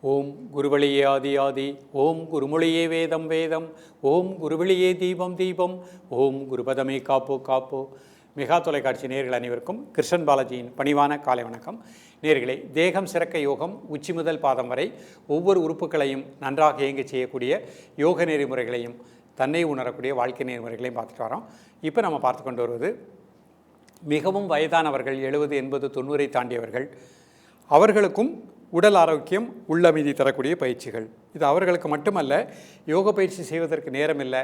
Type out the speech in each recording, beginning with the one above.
ஓம் குருவழியே ஆதி ஆதி, ஓம் குருமொழியே வேதம் வேதம், ஓம் குருவழியே தீபம் தீபம், ஓம் குருபதமே காப்போ காப்போ. மெகா தொலைக்காட்சி நேயர்கள் அனைவருக்கும் கிருஷ்ணன் பாலாஜியின் பணிவான காலை வணக்கம். நேயர்களே, தேகம் சிறக்க யோகம், உச்சி முதல் பாதம் வரை ஒவ்வொரு உறுப்புகளையும் நன்றாக இயங்க செய்யக்கூடிய யோக நெறிமுறைகளையும் தன்னை உணரக்கூடிய வாழ்க்கை நெறிமுறைகளையும் பார்த்துட்டு வரோம். இப்போ நம்ம பார்த்து கொண்டு வருவது மிகவும் வயதானவர்கள், 70, 80, 90 தாண்டியவர்கள், அவர்களுக்கும் உடல் ஆரோக்கியம், உள்ளமைதி தரக்கூடிய பயிற்சிகள். இது அவர்களுக்கு மட்டுமல்ல, யோக பயிற்சி செய்வதற்கு நேரம் இல்லை,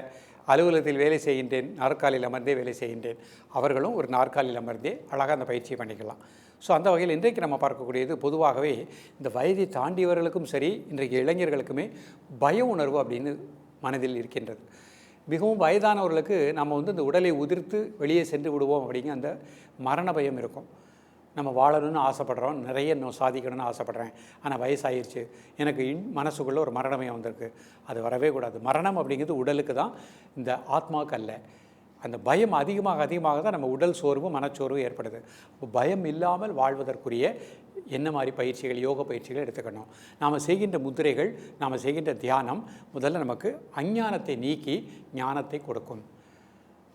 அலுவலகத்தில் வேலை செய்கின்றேன், நாற்காலியில் அமர்ந்தே வேலை செய்கின்றேன், அவர்களும் ஒரு நாற்காலியில் அமர்ந்தே அழகாக அந்த பயிற்சியை பண்ணிக்கலாம். ஸோ அந்த வகையில் இன்றைக்கு நம்ம பார்க்கக்கூடியது, பொதுவாகவே இந்த வயதை தாண்டியவர்களுக்கும் சரி, இன்றைக்கு இளைஞர்களுக்குமே பய உணர்வு அப்படின்னு மனதில் இருக்கின்றது. மிகவும் வயதானவர்களுக்கு நம்ம இந்த உடலை உதிர்த்து வெளியே சென்று விடுவோம் அப்படிங்கிற அந்த மரண பயம் இருக்கும். நம்ம வாழணும்னு ஆசைப்படுறோம், நிறைய இன்னும் சாதிக்கணும்னு ஆசைப்பட்றேன், ஆனால் வயசாகிடுச்சு, எனக்கு மனசுக்குள்ளே ஒரு மரணமயம் வந்திருக்கு. அது வரவே கூடாது. மரணம் அப்படிங்கிறது உடலுக்கு தான், இந்த ஆத்மாவுக்கு அல்ல. அந்த பயம் அதிகமாக தான் நம்ம உடல் சோர்வு, மனச்சோர்வு ஏற்படுது. இப்போ பயம் இல்லாமல் வாழ்வதற்குரிய என்ன மாதிரி பயிற்சிகள், யோக பயிற்சிகள் எடுத்துக்கணும். நாம் செய்கின்ற முத்திரைகள், நாம் செய்கின்ற தியானம் முதல்ல நமக்கு அஞ்ஞானத்தை நீக்கி ஞானத்தை கொடுக்கும்.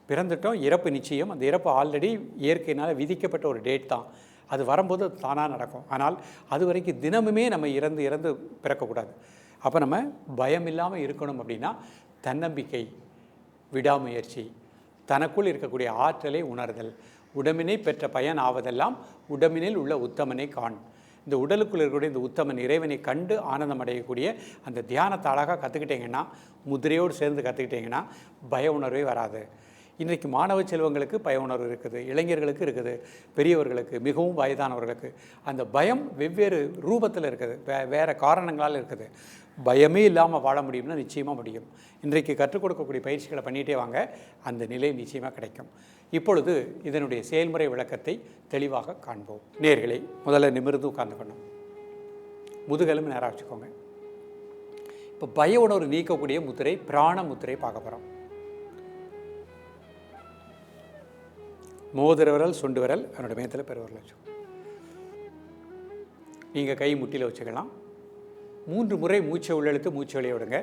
பிறந்துட்டோம், இறப்பு நிச்சயம். அந்த இறப்பு ஆல்ரெடி இயற்கையினால் விதிக்கப்பட்ட ஒரு டேட் தான். அது வரும்போது தானாக நடக்கும். ஆனால் அது வரைக்கும் தினமுமே நம்ம இறந்து பிறக்கக்கூடாது. அப்போ நம்ம பயம் இல்லாமல் இருக்கணும் அப்படின்னா தன்னம்பிக்கை, விடாமுயற்சி, தனக்குள் இருக்கக்கூடிய ஆற்றலை உணர்தல், உடம்பினை பெற்ற பயன் ஆவதெல்லாம் உடம்பினில் உள்ள உத்தமனை காண். இந்த உடலுக்குள் இருக்கக்கூடிய இந்த உத்தமன் இறைவனை கண்டு ஆனந்தம் அடையக்கூடிய அந்த தியானத்தை அழகாக கற்றுக்கிட்டிங்கன்னா, முதிரையோடு சேர்ந்து கற்றுக்கிட்டிங்கன்னா பய உணர்வே வராது. இன்றைக்கு மாணவ செல்வங்களுக்கு பய உணர்வு இருக்குது, இளைஞர்களுக்கு இருக்குது, பெரியவர்களுக்கு, மிகவும் வயதானவர்களுக்கு அந்த பயம் வெவ்வேறு ரூபத்தில் இருக்குது, வேறு காரணங்களால் இருக்குது. பயமே இல்லாமல் வாழ முடியும்னா நிச்சயமாக முடியும். இன்றைக்கு கற்றுக் கொடுக்கக்கூடிய பயிற்சிகளை பண்ணிகிட்டே வாங்க, அந்த நிலை நிச்சயமாக கிடைக்கும். இப்பொழுது இதனுடைய செயல்முறை விளக்கத்தை தெளிவாக காண்போம். நேயர்களை, முதல்ல நிமிர்ந்து உட்கார்ந்துக்கணும், முதுகெலும்பு நேராக வச்சுக்கோங்க. இப்போ பய உணர்வு நீக்கக்கூடிய முத்திரை, பிராண முத்திரை பார்க்க போகிறோம். மோதிர விரல், சுண்டு விரல், என்னோட மேத்தில் பெருவிரல் வச்சுக்கோங்க. நீங்கள் கை முட்டியில் வச்சுக்கலாம். 3 முறை மூச்சை உள்ளெழுத்து மூச்சை வெளியே விடுங்க.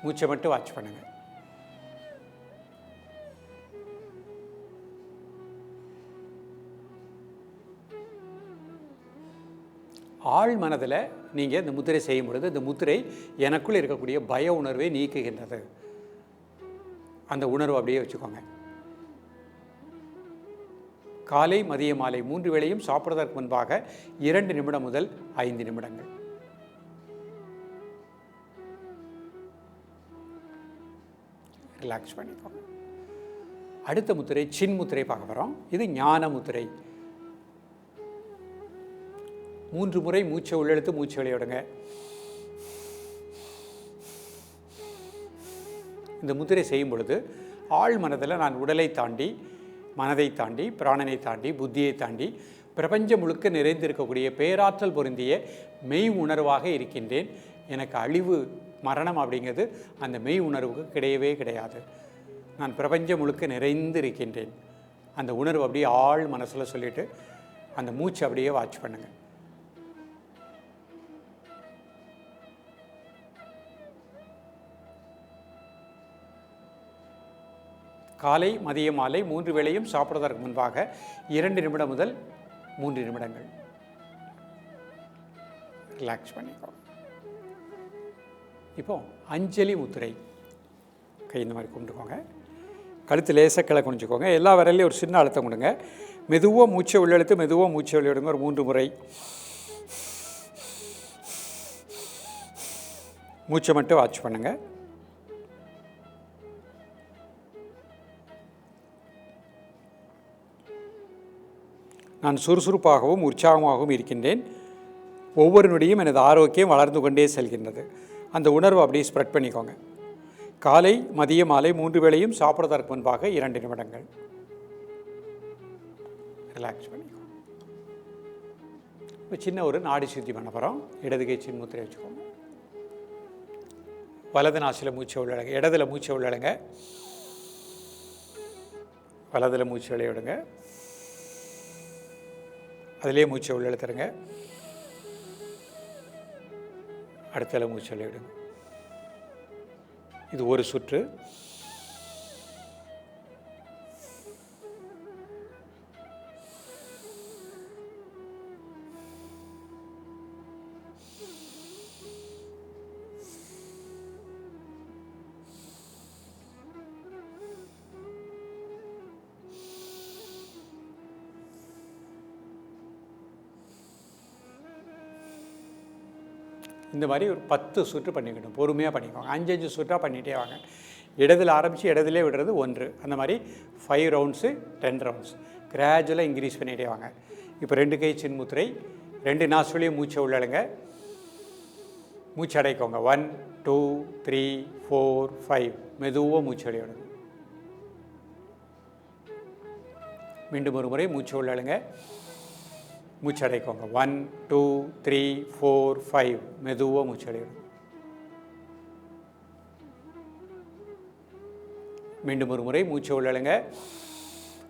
மூச்சை மட்டும் வாட்ச் பண்ணுங்க. ஆழ் மனதில் நீங்கள் இந்த முத்திரை செய்யும் பொழுது, இந்த முத்திரை எனக்குள்ளே இருக்கக்கூடிய பய உணர்வை நீக்குகின்றது. அந்த உணர்வு அப்படியே வச்சுக்கோங்க. காலை, மதிய, மாலை 3 வேளையும் சாப்பிட்றதற்கு முன்பாக 2 நிமிடம் முதல் 5 நிமிடங்கள் ரிலாக்ஸ் பண்ணிக்கோங்க. அடுத்த முத்திரை சின் முத்திரை பார்க்க போகிறோம். இது ஞான முத்திரை. 3 முறை மூச்சை உள்ளெழுத்து மூச்சை வெளியே விடுங்க. இந்த முத்திரை செய்யும் பொழுது ஆழ் மனதில் நான் உடலை தாண்டி, மனதை தாண்டி, பிராணனை தாண்டி, புத்தியை தாண்டி பிரபஞ்சம் முழுக்க நிறைந்திருக்கக்கூடிய பேராற்றல் பொருந்திய மெய் உணர்வாக இருக்கின்றேன். எனக்கு அழிவு, மரணம் அப்படிங்கிறது அந்த மெய் உணர்வுக்கு கிடையவே கிடையாது. நான் பிரபஞ்சம் முழுக்க நிறைந்து இருக்கின்றேன். அந்த உணர்வு அப்படியே ஆழ் மனசில் சொல்லிவிட்டு அந்த மூச்சு அப்படியே வாட்ச் பண்ணுங்கள். காலை, மதிய, மாலை 3 வேளையும் சாப்பிடுவதற்கு முன்பாக 2 நிமிடம் முதல் 3 நிமிடங்கள் ரிலாக்ஸ் பண்ணிக்கோ. இப்போ அஞ்சலி முத்திரை. கை இந்த மாதிரி கும்பிட்டுக்கோங்க. கழுத்து லேசாக கிளை குனிஞ்சுக்கோங்க. எல்லா விரலையும் ஒரு சின்ன அழுத்தம் கொடுங்க. மெதுவாக மூச்சை உள்ளெழுத்து மெதுவாக மூச்சை வெளியிடுங்க. ஒரு 3 முறை மூச்சை மட்டும் வாட்ச் பண்ணுங்கள். நான் சுறுசுறுப்பாகவும் உற்சாகமாகவும் இருக்கின்றேன். ஒவ்வொரு நொடியும் எனது ஆரோக்கியம் வளர்ந்து கொண்டே செல்கின்றது. அந்த உணர்வு அப்படியே ஸ்ப்ரெட் பண்ணிக்கோங்க. காலை, மதிய, மாலை 3 வேளையும் சாப்பிட்றதற்கு முன்பாக 2 நிமிடங்கள் ரிலாக்ஸ் பண்ணிக்கோங்க. இப்போ சின்ன ஒரு நாடி சுத்தி பண்ண போகிறோம். இடது கை சின் முத்திரை வச்சுக்கோங்க. வலது நாசில் மூச்சை உள்ளடங்க, இடதுல மூச்சை உள்ளடங்க, வலதில் மூச்சு வெளியே விடுங்க. அதிலே மூச்சை உள்ள இழுத்துருங்க. அடுத்தால மூச்சை உள்ள விடுங்க. இது ஒரு சுற்று. இந்த மாதிரி ஒரு 10 சுற்று பண்ணிக்கணும். பொறுமையாக பண்ணிக்கோங்க. 5 சுற்றாக பண்ணிகிட்டே வாங்க. இடத்துல ஆரம்பித்து இடத்துல விடுறது 1. அந்த மாதிரி 5 ரவுண்ட்ஸு 10 ரவுண்ட்ஸ் கிராஜுவலாக இன்க்ரீஸ் பண்ணிகிட்டே வாங்க. இப்போ 2 கை சின்முத்திரை, 2 நாசுலையும் மூச்சை உள்ளழுங்க. மூச்சு அடைக்கோங்க. 1 2 3 4 5. மெதுவாக மூச்சு அடையணும். மீண்டும் ஒரு முறை மூச்சு உள்ளழுங்க. மூச்சு அடைக்கோங்க. 1 2 3 4 5. மெதுவாக மூச்சு அடையணும். மீண்டும் ஒரு முறை மூச்சு உள்ளழுங்க.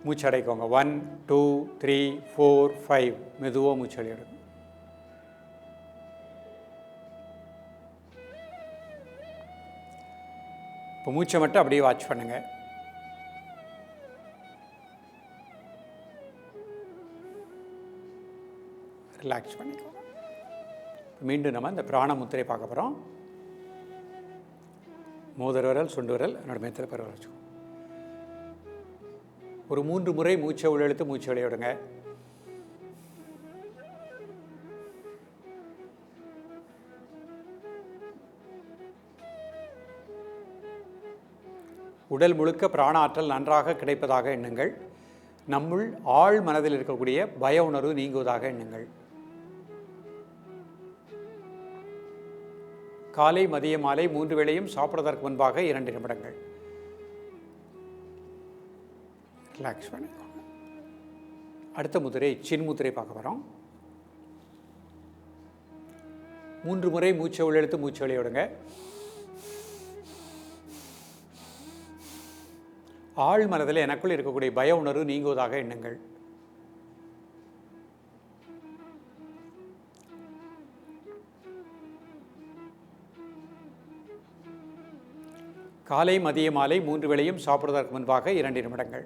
மூச்சு அடைக்கோங்க. 1 2 3 4 5. மெதுவாக மூச்சு அடையணும். இப்போ மூச்சை மட்டும் அப்படியே வாட்ச் பண்ணுங்கள். ரிலாக்ஸ் பண்ணிக்கோங்க. மீண்டும் நம்ம இந்த பிராண முத்திரை பார்க்க போகிறோம். மோதிர விரல், சுண்டு விரல், என்னோட மெத்திர பருவ வச்சுக்கோங்க. ஒரு 3 முறை மூச்சை உள்ளெழுத்து மூச்சை வெளியே விடுங்க. உடல் முழுக்க பிராண ஆற்றல் நன்றாக கிடைப்பதாக எண்ணுங்கள். நம்முள் ஆழ் மனதில் இருக்கக்கூடிய பய உணர்வு நீங்குவதாக எண்ணுங்கள். காலை மதிய மாலை 3 வேளையும் சாப்பிடுவதற்கு முன்பாக 2 நிமிடங்கள் ரிலாக்ஸ் பண்ணிக்கோங்க. அடுத்த முதிரை சின்முத்திரை பார்க்க போகிறோம். 3 முறை மூச்சை உள்ளெழுத்து மூச்சை வெளியே விடுங்க. ஆழ் மனதில் எனக்குள் இருக்கக்கூடிய பய உணர்வு நீங்குவதாக எண்ணுங்கள். காலை மதிய மாலை 3 வேளையும் சாப்பிடுவதற்கு முன்பாக 2 நிமிடங்கள்.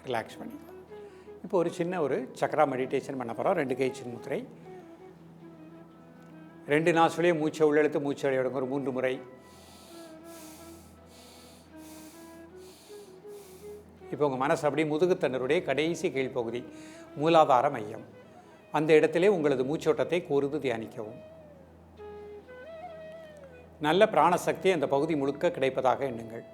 ரிலாக்ஸ் பண்ணிக்கோ. இப்போ ஒரு சின்ன ஒரு சக்கரா மெடிடேஷன் பண்ண போகிறோம். 2 கை சின்முத்திரை, 2 நாசுலையும் மூச்சை உள்ளெழுத்து மூச்சை வெளியே விடுங்க. ஒரு 3 முறை. இப்போ உங்கள் மனசு அப்படி முதுகுத்தண்டருடைய கடைசி கீழ்ப்பகுதி மூலாதார மையம், அந்த இடத்திலே உங்களது மூச்சோட்டத்தை கூர்ந்து தியானிக்கவும். நல்ல பிராணசக்தி அந்த பகுதி முழுக்க கிடைப்பதாக எண்ணுங்கள்.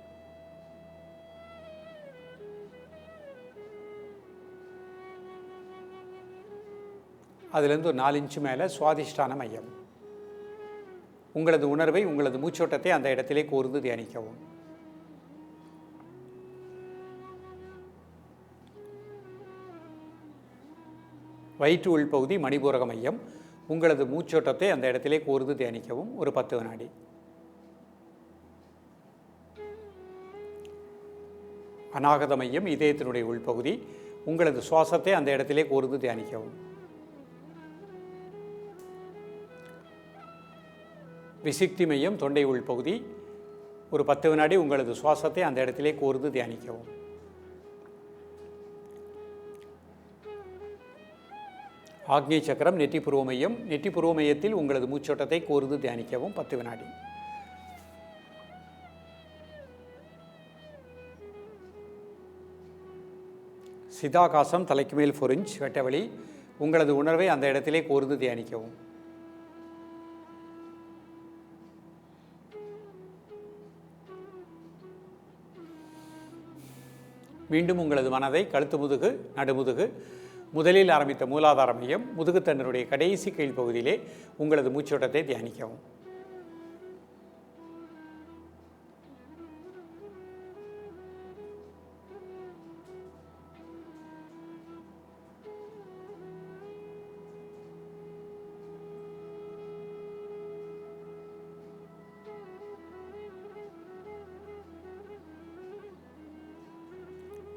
அதுலேருந்து ஒரு 4 இன்ச்சு மேலே சுவாதிஷ்டான மையம். உங்களது உணர்வை உங்களது மூச்சோட்டத்தை அந்த இடத்திலே கூர்ந்து தியானிக்கவும். வயிற்று உள்பகுதி மணிபூரக மையம். உங்களது மூச்சோட்டத்தை அந்த இடத்திலே கூர்ந்து தியானிக்கவும். ஒரு 10 வினாடி. அநாகத மையம் இதயத்தினுடைய உள்பகுதி. உங்களது சுவாசத்தை அந்த இடத்திலே கூர்ந்து தியானிக்கவும். விசிக்தி மையம் தொண்டை உள்பகுதி. ஒரு 10 வினாடி உங்களது சுவாசத்தை அந்த இடத்திலே கூர்ந்து தியானிக்கவும். ஆக்ஞை சக்கரம் நெற்றி புருவ மையம். நெற்றி புருவ மையத்தில் உங்களது மூச்சோட்டத்தை கூர்ந்து தியானிக்கவும். 10 வினாடி. சிதாகாசம் தலைக்கு மேல் 4 இன்ச் வெட்டவெளி. உங்களது உணர்வை அந்த இடத்திலே கூர்ந்து தியானிக்கவும். மீண்டும் உங்களது மனதை கழுத்து முதுகு, நடுமுதுகு, முதலில் ஆரம்பித்த மூலாதார மையம், முதுகுத்தண்டனுடைய கடைசி கீழ்ப்பகுதியிலே உங்களது மூச்சோட்டத்தை தியானிக்கவும்.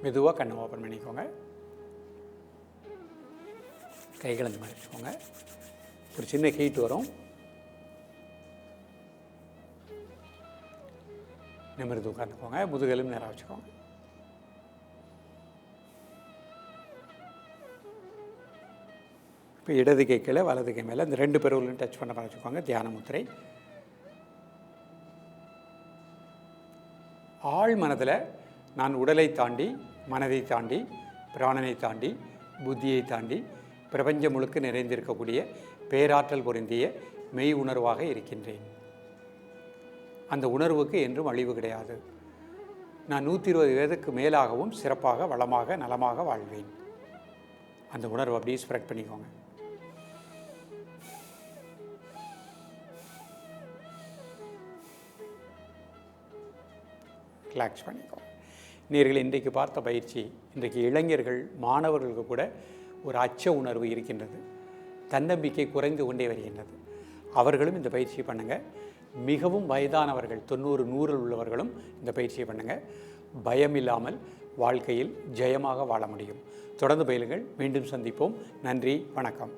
மெதுவாக கண்ணை ஓப்பன் பண்ணிக்கோங்க. கைகளை இந்த மாதிரி வச்சுக்கோங்க. ஒரு சின்ன ஹீட் வரும். நிமிர்ந்து உட்காந்துக்கோங்க. முதுகெலும் நேராக வச்சுக்கோங்க. இப்போ இடது கை கீழே வலது கை மேலே இந்த 2 பெருவிலையும் டச் பண்ண மாதிரி வச்சுக்கோங்க. தியான முத்திரை. ஆழ் மனதில் நான் உடலை தாண்டி, மனதை தாண்டி, பிராணனை தாண்டி, புத்தியை தாண்டி பிரபஞ்சம் முழுக்க நிறைந்திருக்கக்கூடிய பேராற்றல் பொருந்திய மெய் உணர்வாக இருக்கின்றேன். அந்த உணர்வுக்கு என்றும் அழிவு கிடையாது. நான் 120 வயதுக்கு மேலாகவும் சிறப்பாக, வளமாக, நலமாக வாழ்வேன். அந்த உணர்வை அப்படியே ஸ்ப்ரெட் பண்ணிக்கோங்க. ரிலாக்ஸ் பண்ணிக்கோங்க. நேயர்களே, இன்றைக்கு பார்த்த பயிற்சி இன்றைக்கு இளைஞர்கள், மாணவர்களுக்கு கூட ஒரு அச்ச உணர்வு இருக்கின்றது. தன்னம்பிக்கை குறைந்து கொண்டே வருகின்றது. அவர்களும் இந்த பயிற்சியை பண்ணுங்கள். மிகவும் வயதானவர்கள் 90, 100 உள்ளவர்களும் இந்த பயிற்சியை பண்ணுங்கள். பயம் இல்லாமல் வாழ்க்கையில் ஜெயமாக வாழ முடியும். தொடர்ந்து பயிலுங்கள். மீண்டும் சந்திப்போம். நன்றி, வணக்கம்.